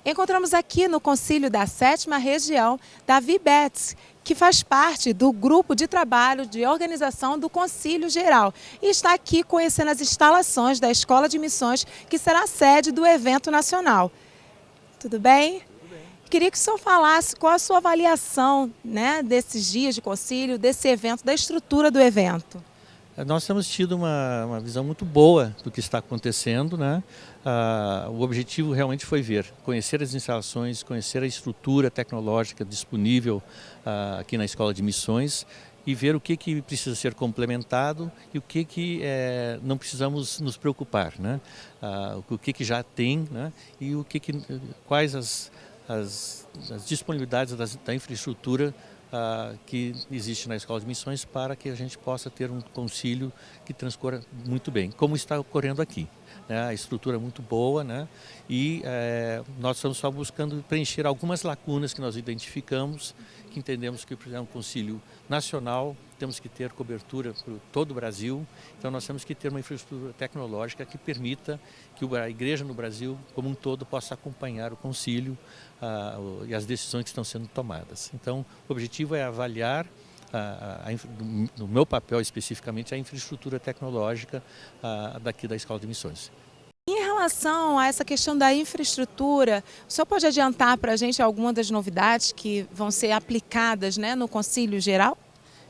Encontramos aqui no Concílio da 7ª Região Davi Betts, que faz parte do grupo de trabalho de organização do Concílio Geral e está aqui conhecendo as instalações da Escola de Missões, que será a sede do evento nacional. Tudo bem? Tudo bem. Queria que o senhor falasse qual a sua avaliação, né, desses dias de concílio, desse evento, da estrutura do evento. Nós temos tido uma visão muito boa do que está acontecendo, né? O objetivo realmente foi conhecer as instalações, conhecer a estrutura tecnológica disponível aqui na Escola de Missões e ver o que precisa ser complementado e o que não precisamos nos preocupar, né? O que já tem, né? E quais as disponibilidades da infraestrutura que existe na Escola de Missões para que a gente possa ter um concílio que transcorra muito bem, como está ocorrendo aqui, né? A estrutura é muito boa, né? E nós estamos só buscando preencher algumas lacunas que nós identificamos, que entendemos que é um concílio nacional, temos que ter cobertura por todo o Brasil, então nós temos que ter uma infraestrutura tecnológica que permita que a igreja no Brasil como um todo possa acompanhar o concílio e as decisões que estão sendo tomadas. Então o objetivo é avaliar, no meu papel especificamente, a infraestrutura tecnológica daqui da Escola de Missões. Em relação a essa questão da infraestrutura, o senhor pode adiantar para a gente alguma das novidades que vão ser aplicadas, né, no Concílio Geral?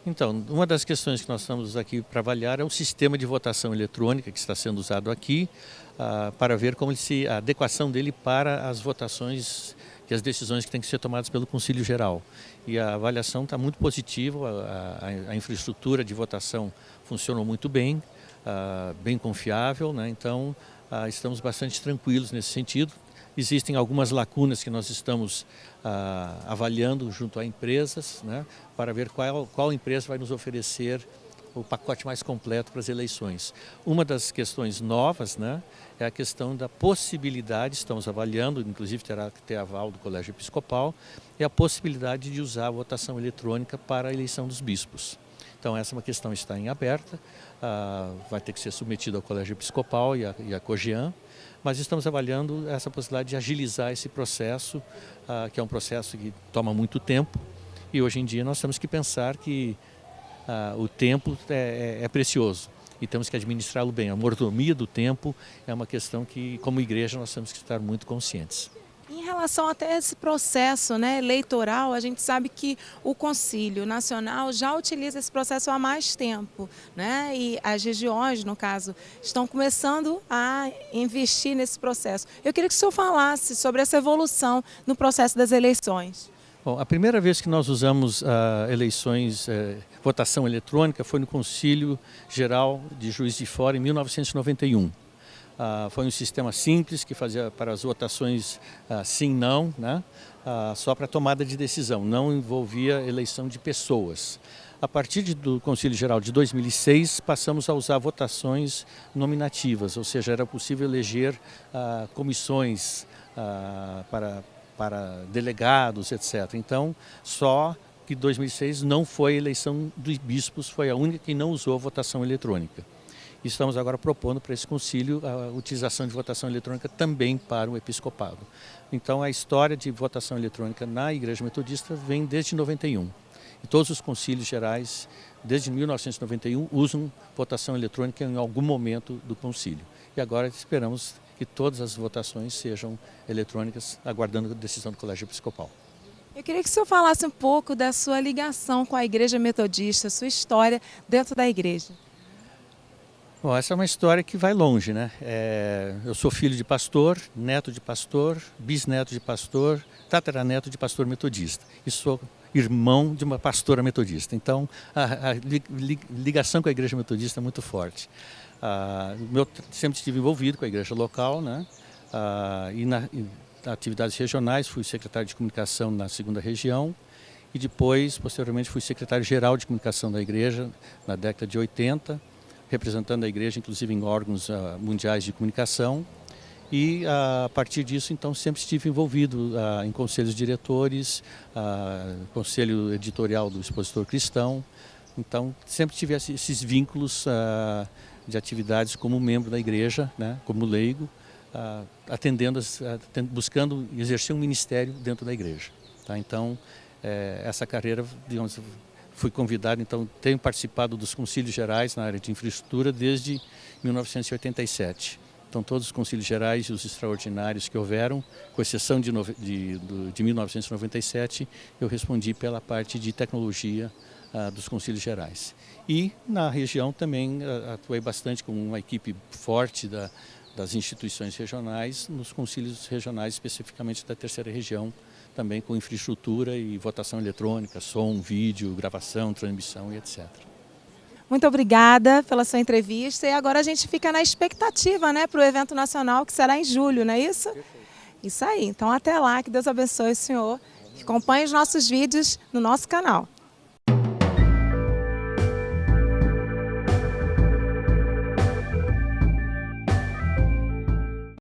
Então, uma das questões que nós estamos aqui para avaliar é o sistema de votação eletrônica que está sendo usado aqui, para ver como a adequação dele para as votações e as decisões que têm que ser tomadas pelo Concílio Geral. E a avaliação está muito positiva, a infraestrutura de votação funciona muito bem, bem confiável, né? Então estamos bastante tranquilos nesse sentido. Existem algumas lacunas que nós estamos avaliando junto a empresas, né, para ver qual empresa vai nos oferecer o pacote mais completo para as eleições. Uma das questões novas, né, é a questão da possibilidade, estamos avaliando, inclusive terá que ter aval do Colégio Episcopal, é a possibilidade de usar a votação eletrônica para a eleição dos bispos. Então essa é uma questão que está em aberta, vai ter que ser submetida ao Colégio Episcopal e à COGEAN, mas estamos avaliando essa possibilidade de agilizar esse processo, que é um processo que toma muito tempo, e hoje em dia nós temos que pensar que o tempo é precioso e temos que administrá-lo bem. A mordomia do tempo é uma questão que, como igreja, nós temos que estar muito conscientes. Em relação até esse processo, né, eleitoral, a gente sabe que o Concílio Nacional já utiliza esse processo há mais tempo, né? E as regiões, no caso, estão começando a investir nesse processo. Eu queria que o senhor falasse sobre essa evolução no processo das eleições. Bom, a primeira vez que nós usamos votação eletrônica foi no Concílio Geral de Juiz de Fora em 1991. Foi um sistema simples que fazia para as votações sim-não, né? Só para tomada de decisão, não envolvia eleição de pessoas. A partir do Concílio Geral de 2006, passamos a usar votações nominativas, ou seja, era possível eleger comissões para delegados, etc. Então, só que 2006 não foi a eleição dos bispos, foi a única que não usou a votação eletrônica. Estamos agora propondo para esse concílio a utilização de votação eletrônica também para o episcopado. Então a história de votação eletrônica na Igreja Metodista vem desde 91. E todos os concílios gerais, desde 1991, usam votação eletrônica em algum momento do concílio. E agora esperamos que todas as votações sejam eletrônicas, aguardando a decisão do Colégio Episcopal. Eu queria que o senhor falasse um pouco da sua ligação com a Igreja Metodista, sua história dentro da igreja. Bom, essa é uma história que vai longe, né? Eu sou filho de pastor, neto de pastor, bisneto de pastor, tataraneto de pastor metodista. E sou irmão de uma pastora metodista. Então, a ligação com a igreja metodista é muito forte. Sempre estive envolvido com a igreja local, né? Em atividades regionais, fui secretário de comunicação na 2ª região. E depois, posteriormente, fui secretário-geral de comunicação da igreja na década de 80, representando a igreja, inclusive em órgãos mundiais de comunicação. E a partir disso, então, sempre estive envolvido em conselhos diretores, conselho editorial do Expositor Cristão. Então, sempre tive esses vínculos de atividades como membro da igreja, né, como leigo, buscando exercer um ministério dentro da igreja. Tá? Então, essa carreira, digamos, fui convidado, então tenho participado dos concílios gerais na área de infraestrutura desde 1987. Então todos os concílios gerais e os extraordinários que houveram, com exceção de 1997, eu respondi pela parte de tecnologia dos concílios gerais. E na região também atuei bastante com uma equipe forte das instituições regionais, nos concílios regionais, especificamente da terceira região, também com infraestrutura e votação eletrônica, som, vídeo, gravação, transmissão e etc. Muito obrigada pela sua entrevista e agora a gente fica na expectativa, né, para o evento nacional que será em julho, não é isso? Perfeito. Isso aí, então até lá, que Deus abençoe o senhor, que acompanhe os nossos vídeos no nosso canal.